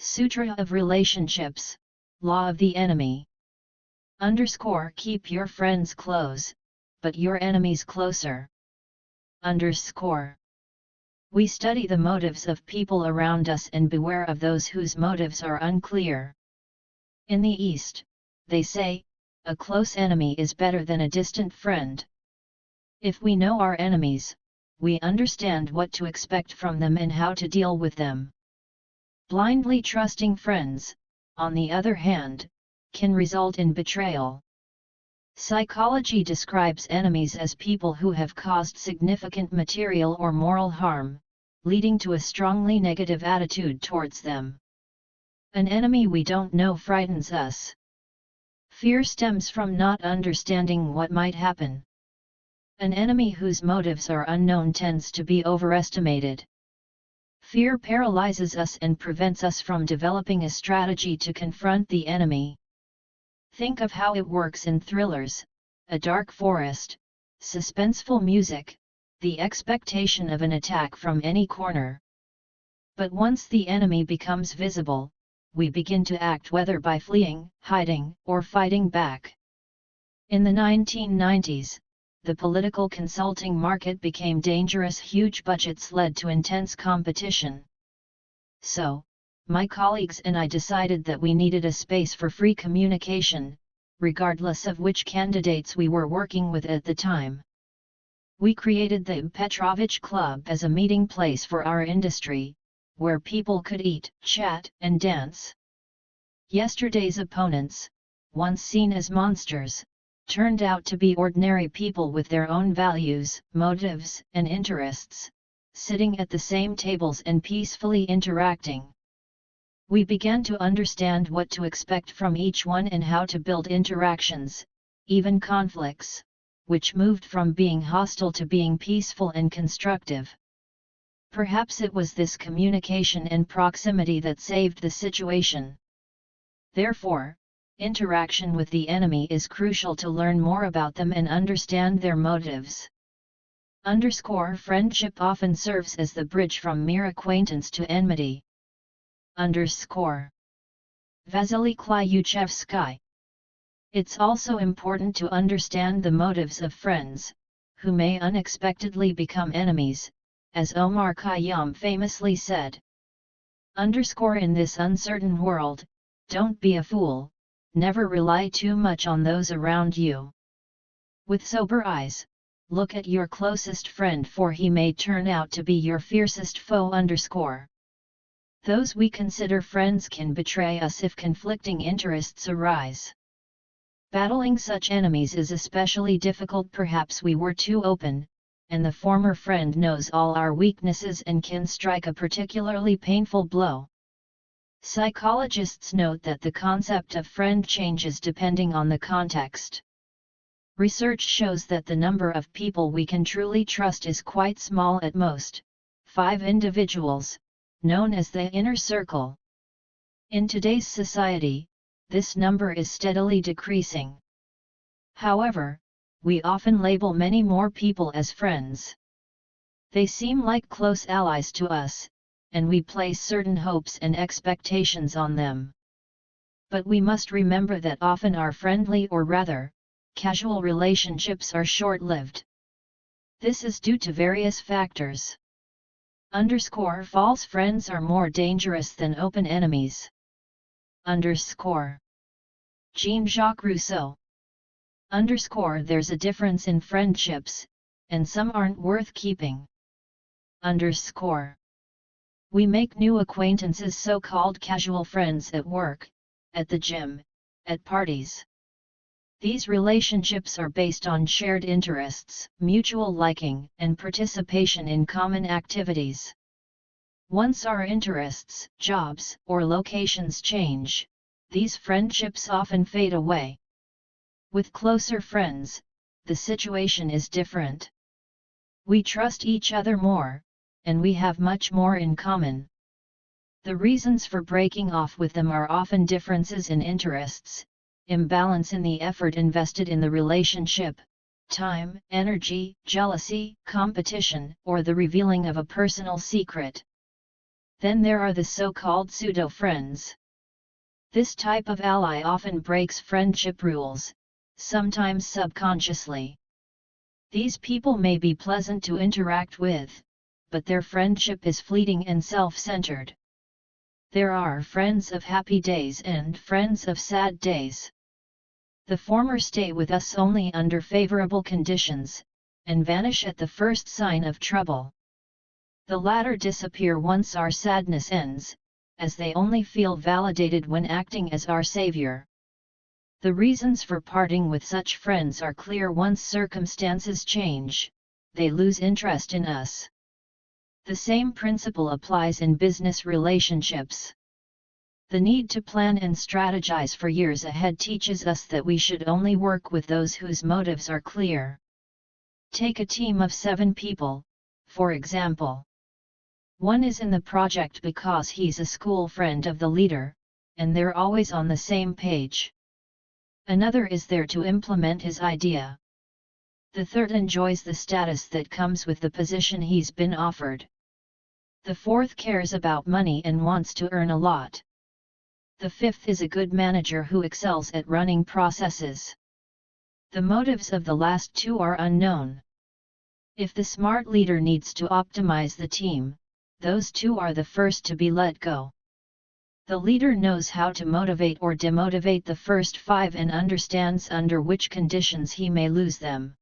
Sutra of Relationships, Law of the Enemy. _ Keep your friends close, but your enemies closer. _ We study the motives of people around us and beware of those whose motives are unclear. In the East, they say, a close enemy is better than a distant friend. If we know our enemies, we understand what to expect from them and how to deal with them. Blindly trusting friends, on the other hand, can result in betrayal. Psychology describes enemies as people who have caused significant material or moral harm, leading to a strongly negative attitude towards them. An enemy we don't know frightens us. Fear stems from not understanding what might happen. An enemy whose motives are unknown tends to be overestimated. Fear paralyzes us and prevents us from developing a strategy to confront the enemy. Think of how it works in thrillers, a dark forest, suspenseful music, the expectation of an attack from any corner. But once the enemy becomes visible, we begin to act whether by fleeing, hiding, or fighting back. In the 1990s, the political consulting market became dangerous. Huge budgets led to intense competition. So, my colleagues and I decided that we needed a space for free communication, regardless of which candidates we were working with at the time. We created the Petrovich Club as a meeting place for our industry, where people could eat, chat, and dance. Yesterday's opponents, once seen as monsters, turned out to be ordinary people with their own values, motives, and interests, sitting at the same tables and peacefully interacting. We began to understand what to expect from each one and how to build interactions, even conflicts, which moved from being hostile to being peaceful and constructive. Perhaps it was this communication and proximity that saved the situation. Therefore, interaction with the enemy is crucial to learn more about them and understand their motives. Friendship often serves as the bridge from mere acquaintance to enmity. Vasily Klyuchevsky. It's also important to understand the motives of friends, who may unexpectedly become enemies, as Omar Khayyam famously said. In this uncertain world, don't be a fool, never rely too much on those around you. With sober eyes, look at your closest friend, for he may turn out to be your fiercest foe. Those we consider friends can betray us if conflicting interests arise. Battling such enemies is especially difficult. Perhaps we were too open, and the former friend knows all our weaknesses and can strike a particularly painful blow. Psychologists note that the concept of friend changes depending on the context. Research shows that the number of people we can truly trust is quite small, at most 5 individuals, known as the inner circle. In today's society, this number is steadily decreasing. However, we often label many more people as friends. They seem like close allies to us, and we place certain hopes and expectations on them. But we must remember that often our friendly, or rather, casual relationships are short-lived. This is due to various factors. False friends are more dangerous than open enemies. Jean-Jacques Rousseau. There's a difference in friendships, and some aren't worth keeping. We make new acquaintances, so-called casual friends, at work, at the gym, at parties. These relationships are based on shared interests, mutual liking, and participation in common activities. Once our interests, jobs, or locations change, these friendships often fade away. With closer friends, the situation is different. We trust each other more, and we have much more in common. The reasons for breaking off with them are often differences in interests, imbalance in the effort invested in the relationship, time, energy, jealousy, competition, or the revealing of a personal secret. Then there are the so-called pseudo-friends. This type of ally often breaks friendship rules, sometimes subconsciously. These people may be pleasant to interact with, but their friendship is fleeting and self-centered. There are friends of happy days and friends of sad days. The former stay with us only under favorable conditions, and vanish at the first sign of trouble. The latter disappear once our sadness ends, as they only feel validated when acting as our savior. The reasons for parting with such friends are clear. Once circumstances change, they lose interest in us. The same principle applies in business relationships. The need to plan and strategize for years ahead teaches us that we should only work with those whose motives are clear. Take a team of 7 people, for example. One is in the project because he's a school friend of the leader, and they're always on the same page. Another is there to implement his idea. The third enjoys the status that comes with the position he's been offered. The fourth cares about money and wants to earn a lot. The fifth is a good manager who excels at running processes. The motives of the last 2 are unknown. If the smart leader needs to optimize the team, those 2 are the first to be let go. The leader knows how to motivate or demotivate the first 5 and understands under which conditions he may lose them.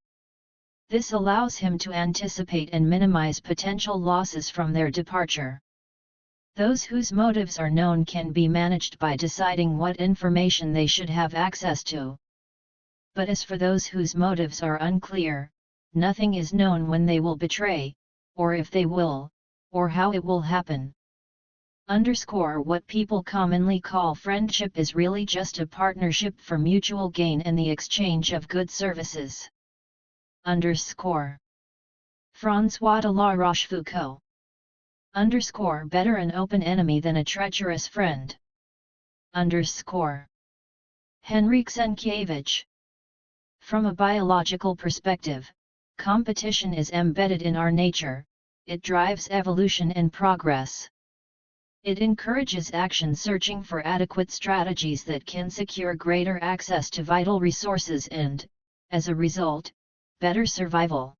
This allows him to anticipate and minimize potential losses from their departure. Those whose motives are known can be managed by deciding what information they should have access to. But as for those whose motives are unclear, nothing is known when they will betray, or if they will, or how it will happen. What people commonly call friendship is really just a partnership for mutual gain and the exchange of good services. François de la Rochefoucauld. Better an open enemy than a treacherous friend. Henryk Sienkiewicz. From a biological perspective, competition is embedded in our nature. It drives evolution and progress. It encourages action searching for adequate strategies that can secure greater access to vital resources and, as a result, better survival.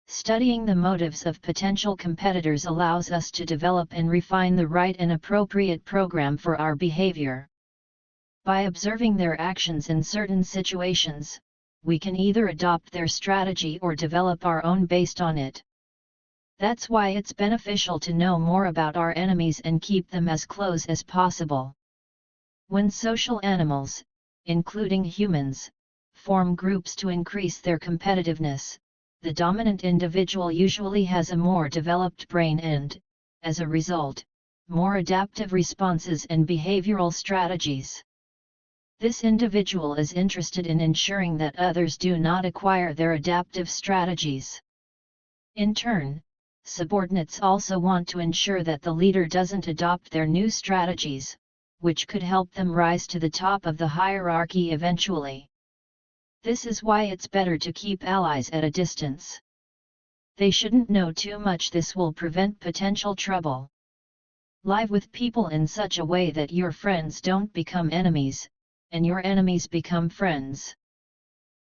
Studying the motives of potential competitors allows us to develop and refine the right and appropriate program for our behavior. By observing their actions in certain situations, we can either adopt their strategy or develop our own based on it. That's why it's beneficial to know more about our enemies and keep them as close as possible. When social animals, including humans, form groups to increase their competitiveness, the dominant individual usually has a more developed brain and, as a result, more adaptive responses and behavioral strategies. This individual is interested in ensuring that others do not acquire their adaptive strategies. In turn, subordinates also want to ensure that the leader doesn't adopt their new strategies, which could help them rise to the top of the hierarchy eventually. This is why it's better to keep allies at a distance. They shouldn't know too much. This will prevent potential trouble. Live with people in such a way that your friends don't become enemies, and your enemies become friends.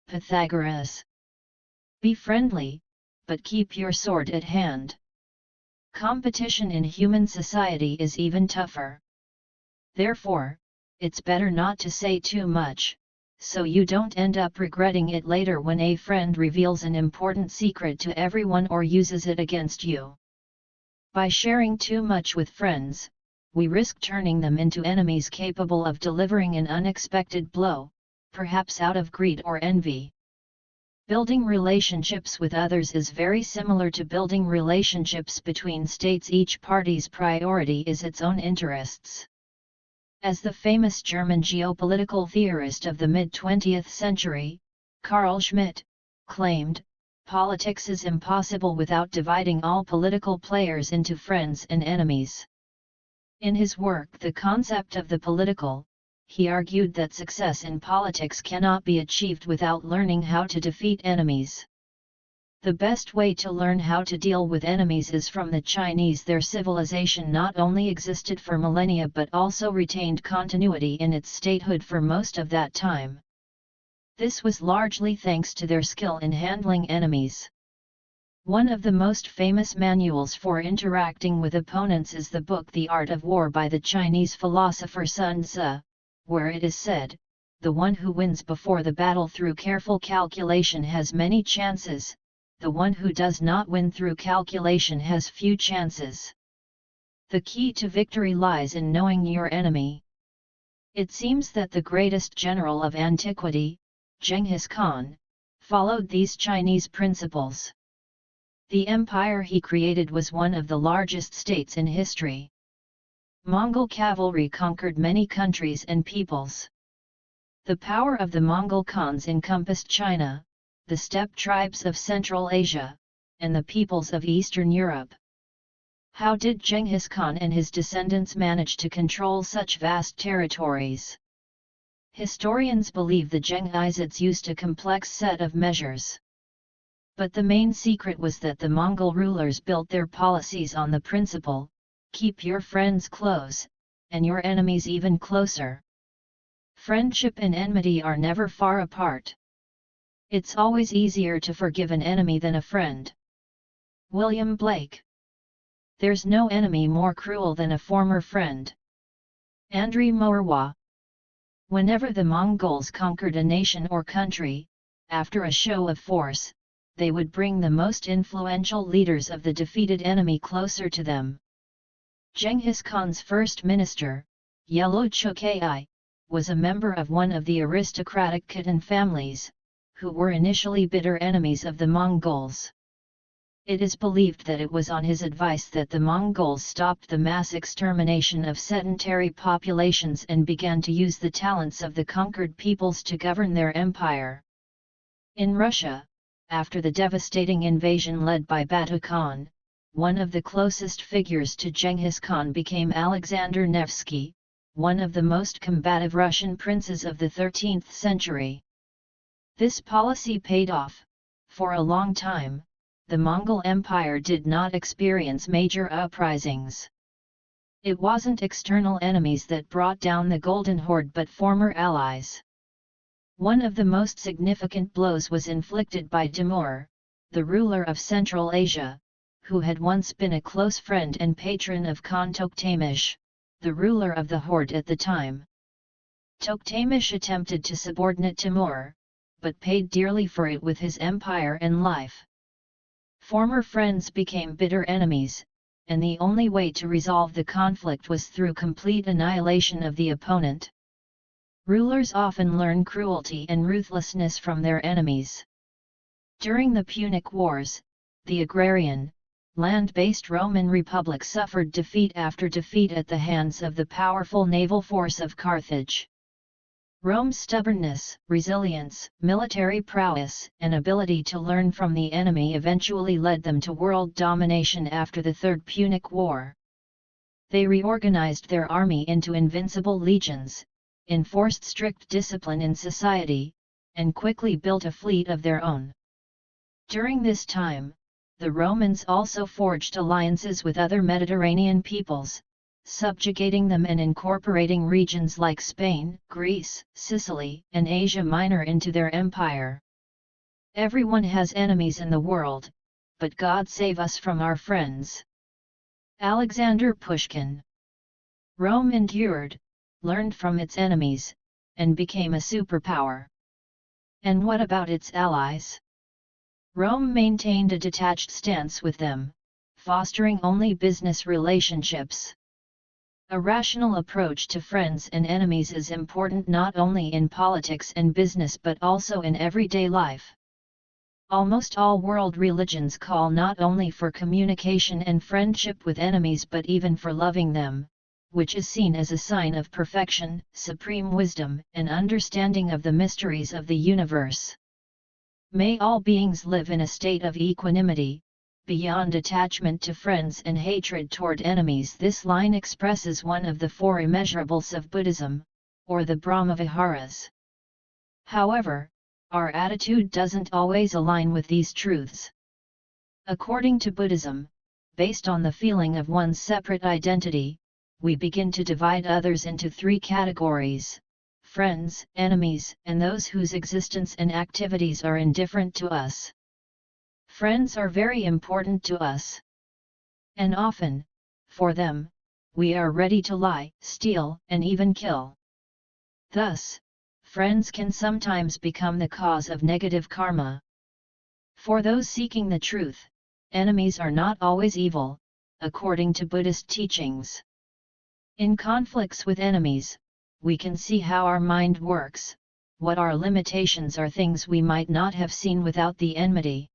Pythagoras. Be friendly, but keep your sword at hand. Competition in human society is even tougher. Therefore, it's better not to say too much, so you don't end up regretting it later when a friend reveals an important secret to everyone or uses it against you. By sharing too much with friends, we risk turning them into enemies capable of delivering an unexpected blow, perhaps out of greed or envy. Building relationships with others is very similar to building relationships between states. Each party's priority is its own interests. As the famous German geopolitical theorist of the mid-20th century, Carl Schmitt, claimed, politics is impossible without dividing all political players into friends and enemies. In his work The Concept of the Political, he argued that success in politics cannot be achieved without learning how to defeat enemies. The best way to learn how to deal with enemies is from the Chinese. Their civilization not only existed for millennia but also retained continuity in its statehood for most of that time. This was largely thanks to their skill in handling enemies. One of the most famous manuals for interacting with opponents is the book The Art of War by the Chinese philosopher Sun Tzu, where it is said, "The one who wins before the battle through careful calculation has many chances. The one who does not win through calculation has few chances." The key to victory lies in knowing your enemy. It seems that the greatest general of antiquity, Genghis Khan, followed these Chinese principles. The empire he created was one of the largest states in history. Mongol cavalry conquered many countries and peoples. The power of the Mongol Khans encompassed China, the steppe tribes of Central Asia, and the peoples of Eastern Europe. How did Genghis Khan and his descendants manage to control such vast territories? Historians believe the Jenghizids used a complex set of measures. But the main secret was that the Mongol rulers built their policies on the principle, keep your friends close, and your enemies even closer. Friendship and enmity are never far apart. It's always easier to forgive an enemy than a friend. William Blake. There's no enemy more cruel than a former friend. Andrei Moirwa. Whenever the Mongols conquered a nation or country, after a show of force, they would bring the most influential leaders of the defeated enemy closer to them. Genghis Khan's first minister, Yellow Chukai, was a member of one of the aristocratic Khitan families, who were initially bitter enemies of the Mongols. It is believed that it was on his advice that the Mongols stopped the mass extermination of sedentary populations and began to use the talents of the conquered peoples to govern their empire. In Russia, after the devastating invasion led by Batu Khan, one of the closest figures to Genghis Khan became Alexander Nevsky, one of the most combative Russian princes of the 13th century. This policy paid off. For a long time, the Mongol Empire did not experience major uprisings. It wasn't external enemies that brought down the Golden Horde but former allies. One of the most significant blows was inflicted by Timur, the ruler of Central Asia, who had once been a close friend and patron of Khan Toktamish, the ruler of the Horde at the time. Toktamish attempted to subordinate Timur, but paid dearly for it with his empire and life. Former friends became bitter enemies, and the only way to resolve the conflict was through complete annihilation of the opponent. Rulers often learn cruelty and ruthlessness from their enemies. During the Punic Wars, the agrarian, land-based Roman Republic suffered defeat after defeat at the hands of the powerful naval force of Carthage. Rome's stubbornness, resilience, military prowess, and ability to learn from the enemy eventually led them to world domination after the Third Punic War. They reorganized their army into invincible legions, enforced strict discipline in society, and quickly built a fleet of their own. During this time, the Romans also forged alliances with other Mediterranean peoples, subjugating them and incorporating regions like Spain, Greece, Sicily, and Asia Minor into their empire. Everyone has enemies in the world, but God save us from our friends. Alexander Pushkin. Rome endured, learned from its enemies, and became a superpower. And what about its allies? Rome maintained a detached stance with them, fostering only business relationships. A rational approach to friends and enemies is important not only in politics and business but also in everyday life. Almost all world religions call not only for communication and friendship with enemies but even for loving them, which is seen as a sign of perfection, supreme wisdom, and understanding of the mysteries of the universe. May all beings live in a state of equanimity, beyond attachment to friends and hatred toward enemies. This line expresses one of the four immeasurables of Buddhism, or the Brahmaviharas. However, our attitude doesn't always align with these truths. According to Buddhism, based on the feeling of one's separate identity, we begin to divide others into three categories: friends, enemies, and those whose existence and activities are indifferent to us. Friends are very important to us. And often, for them, we are ready to lie, steal, and even kill. Thus, friends can sometimes become the cause of negative karma. For those seeking the truth, enemies are not always evil, according to Buddhist teachings. In conflicts with enemies, we can see how our mind works, what our limitations are, things we might not have seen without the enmity.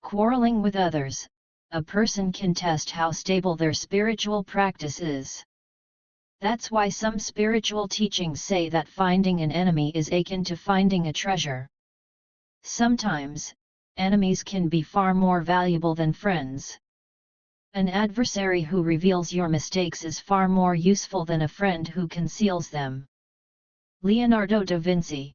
Quarreling with others, a person can test how stable their spiritual practice is. That's why some spiritual teachings say that finding an enemy is akin to finding a treasure. Sometimes, enemies can be far more valuable than friends. An adversary who reveals your mistakes is far more useful than a friend who conceals them. Leonardo da Vinci.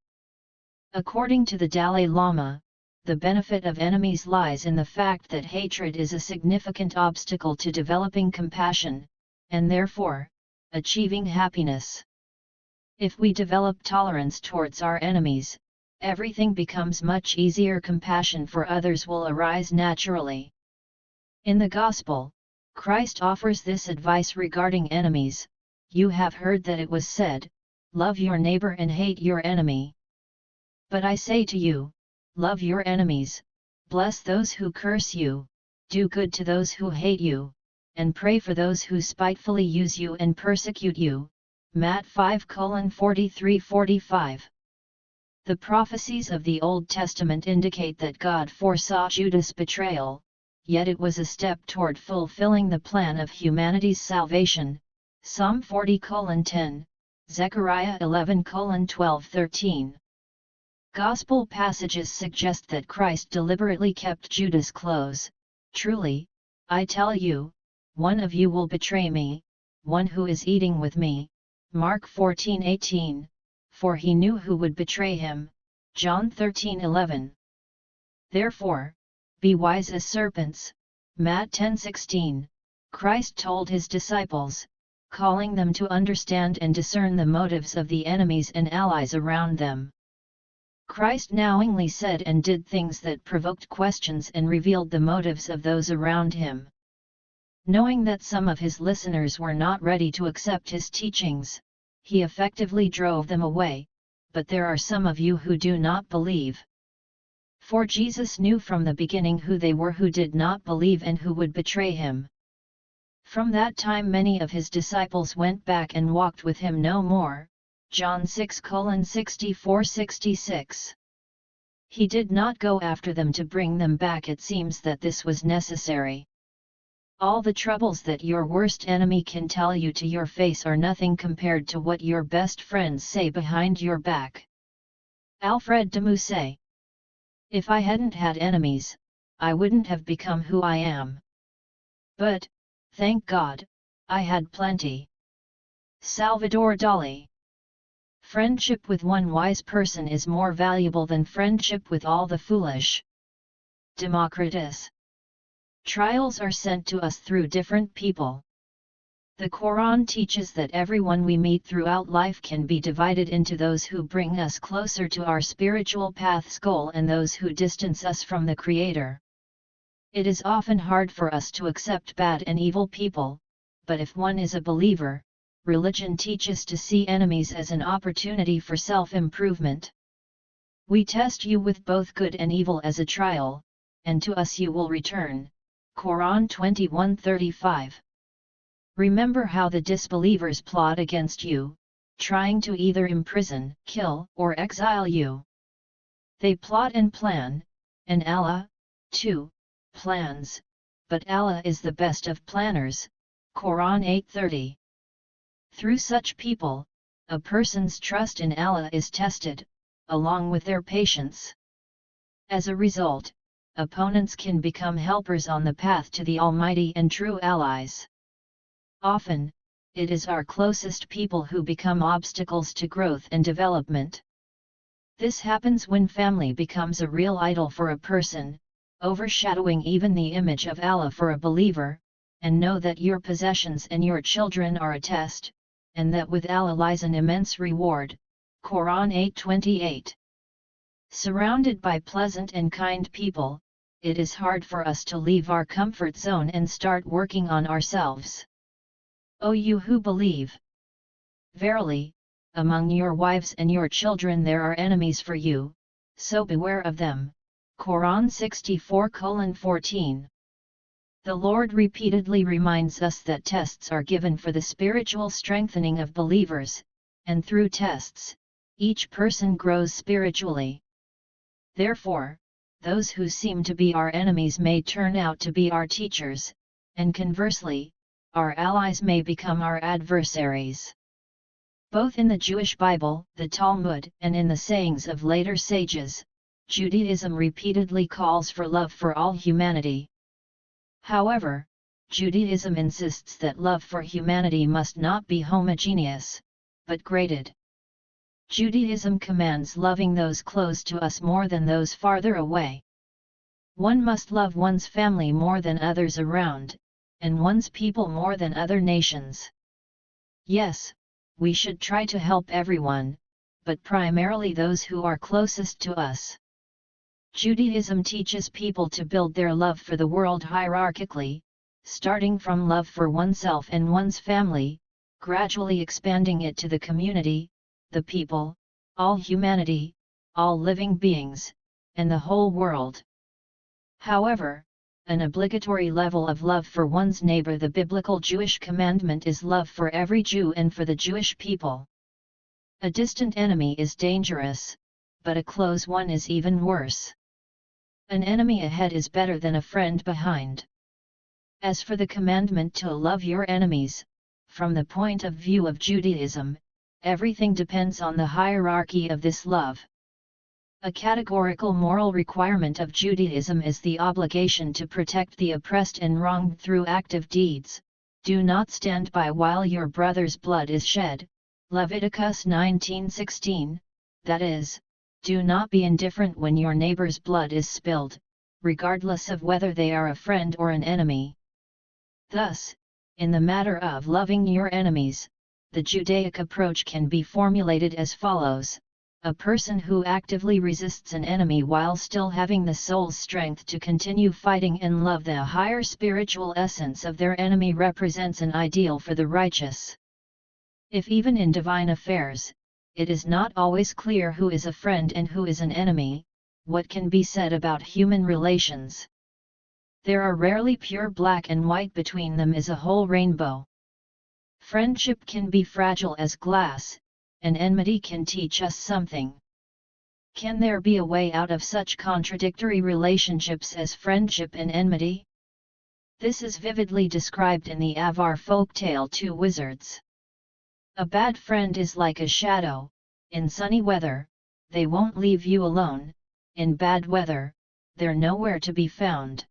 According to the Dalai Lama, the benefit of enemies lies in the fact that hatred is a significant obstacle to developing compassion, and therefore, achieving happiness. If we develop tolerance towards our enemies, everything becomes much easier. Compassion for others will arise naturally. In the Gospel, Christ offers this advice regarding enemies: "You have heard that it was said, 'Love your neighbor and hate your enemy.' But I say to you, love your enemies, bless those who curse you, do good to those who hate you, and pray for those who spitefully use you and persecute you." Matt 5:43-45. The prophecies of the Old Testament indicate that God foresaw Judas' betrayal, yet it was a step toward fulfilling the plan of humanity's salvation. Psalm 40:10, Zechariah 11:12-13. Gospel passages suggest that Christ deliberately kept Judas close. "Truly, I tell you, one of you will betray me, one who is eating with me." Mark 14:18, for he knew who would betray him. John 13:11. Therefore, be wise as serpents. Matt 10:16. Christ told his disciples, calling them to understand and discern the motives of the enemies and allies around them. Christ knowingly said and did things that provoked questions and revealed the motives of those around him. Knowing that some of his listeners were not ready to accept his teachings, he effectively drove them away. "But there are some of you who do not believe." For Jesus knew from the beginning who they were who did not believe and who would betray him. From that time many of his disciples went back and walked with him no more. John 6:64-66. He did not go after them to bring them back. It seems that this was necessary. All the troubles that your worst enemy can tell you to your face are nothing compared to what your best friends say behind your back. Alfred de Musset. If I hadn't had enemies, I wouldn't have become who I am. But, thank God, I had plenty. Salvador Dali. Friendship with one wise person is more valuable than friendship with all the foolish. Democritus. Trials are sent to us through different people. The Quran teaches that everyone we meet throughout life can be divided into those who bring us closer to our spiritual path's goal and those who distance us from the Creator. It is often hard for us to accept bad and evil people, but if one is a believer, religion teaches to see enemies as an opportunity for self-improvement. "We test you with both good and evil as a trial, and to us you will return." Quran 21:35. Remember how the disbelievers plot against you, trying to either imprison, kill, or exile you. They plot and plan, and Allah, too, plans, but Allah is the best of planners. Quran 8:30. Through such people, a person's trust in Allah is tested, along with their patience. As a result, opponents can become helpers on the path to the Almighty and true allies. Often, it is our closest people who become obstacles to growth and development. This happens when family becomes a real idol for a person. overshadowing even the image of Allah for a believer, and know that your possessions and your children are a test, and that with Allah lies an immense reward. Quran 8:28. Surrounded by pleasant and kind people, it is hard for us to leave our comfort zone and start working on ourselves. O you who believe! Verily, among your wives and your children there are enemies for you, so beware of them. Quran 64:14. The Lord repeatedly reminds us that tests are given for the spiritual strengthening of believers, and through tests, each person grows spiritually. Therefore, those who seem to be our enemies may turn out to be our teachers, and conversely, our allies may become our adversaries. Both in the Jewish Bible, the Talmud, and in the sayings of later sages, Judaism repeatedly calls for love for all humanity. However, Judaism insists that love for humanity must not be homogeneous, but graded. Judaism commands loving those close to us more than those farther away. One must love one's family more than others around, and one's people more than other nations. Yes, we should try to help everyone, but primarily those who are closest to us. Judaism teaches people to build their love for the world hierarchically, starting from love for oneself and one's family, gradually expanding it to the community, the people, all humanity, all living beings, and the whole world. However, an obligatory level of love for one's neighbor, the biblical Jewish commandment, is love for every Jew and for the Jewish people. A distant enemy is dangerous, but a close one is even worse. An enemy ahead is better than a friend behind. As for the commandment to love your enemies, from the point of view of Judaism, everything depends on the hierarchy of this love. A categorical moral requirement of Judaism is the obligation to protect the oppressed and wronged through active deeds. Do not stand by while your brother's blood is shed, Leviticus 19:16, that is, do not be indifferent when your neighbor's blood is spilled, regardless of whether they are a friend or an enemy. Thus, in the matter of loving your enemies, the Judaic approach can be formulated as follows: a person who actively resists an enemy while still having the soul's strength to continue fighting and love the higher spiritual essence of their enemy represents an ideal for the righteous. If even in divine affairs, it is not always clear who is a friend and who is an enemy, what can be said about human relations? There are rarely pure black and white, between them is a whole rainbow. Friendship can be fragile as glass, and enmity can teach us something. Can there be a way out of such contradictory relationships as friendship and enmity? This is vividly described in the Avar folktale Two Wizards. A bad friend is like a shadow. In sunny weather, they won't leave you alone. In bad weather, they're nowhere to be found.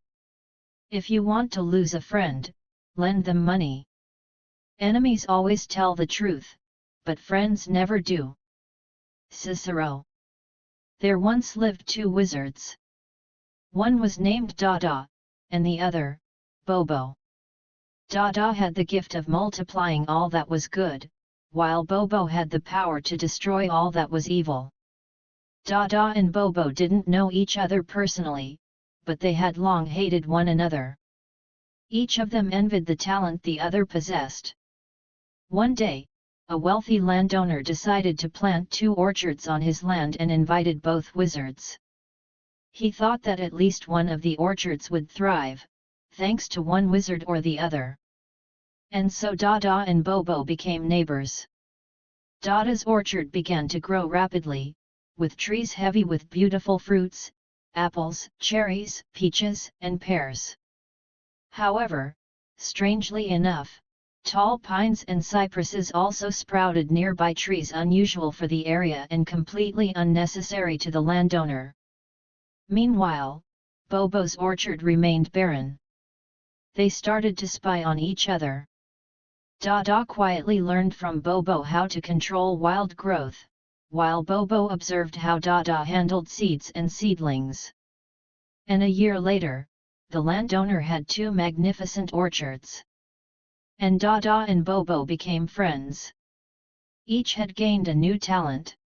If you want to lose a friend, lend them money. Enemies always tell the truth, but friends never do. Cicero. There once lived two wizards. One was named Dada, and the other, Bobo. Dada had the gift of multiplying all that was good, while Bobo had the power to destroy all that was evil. Dada and Bobo didn't know each other personally, but they had long hated one another. Each of them envied the talent the other possessed. One day, a wealthy landowner decided to plant 2 orchards on his land and invited both wizards. He thought that at least one of the orchards would thrive, thanks to one wizard or the other. And so Dada and Bobo became neighbors. Dada's orchard began to grow rapidly, with trees heavy with beautiful fruits, apples, cherries, peaches, and pears. However, strangely enough, tall pines and cypresses also sprouted nearby, trees unusual for the area and completely unnecessary to the landowner. Meanwhile, Bobo's orchard remained barren. They started to spy on each other. Dada quietly learned from Bobo how to control wild growth, while Bobo observed how Dada handled seeds and seedlings. And a year later, the landowner had 2 magnificent orchards. And Dada and Bobo became friends. Each had gained a new talent.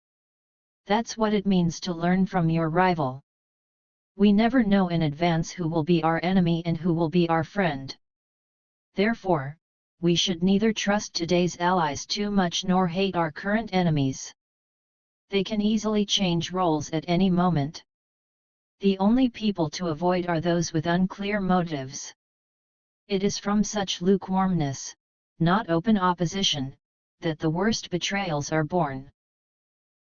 That's what it means to learn from your rival. We never know in advance who will be our enemy and who will be our friend. Therefore, we should neither trust today's allies too much nor hate our current enemies. They can easily change roles at any moment. The only people to avoid are those with unclear motives. It is from such lukewarmness, not open opposition, that the worst betrayals are born.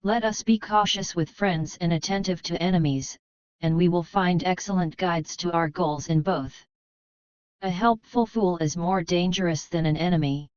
Let us be cautious with friends and attentive to enemies, and we will find excellent guides to our goals in both. A helpful fool is more dangerous than an enemy.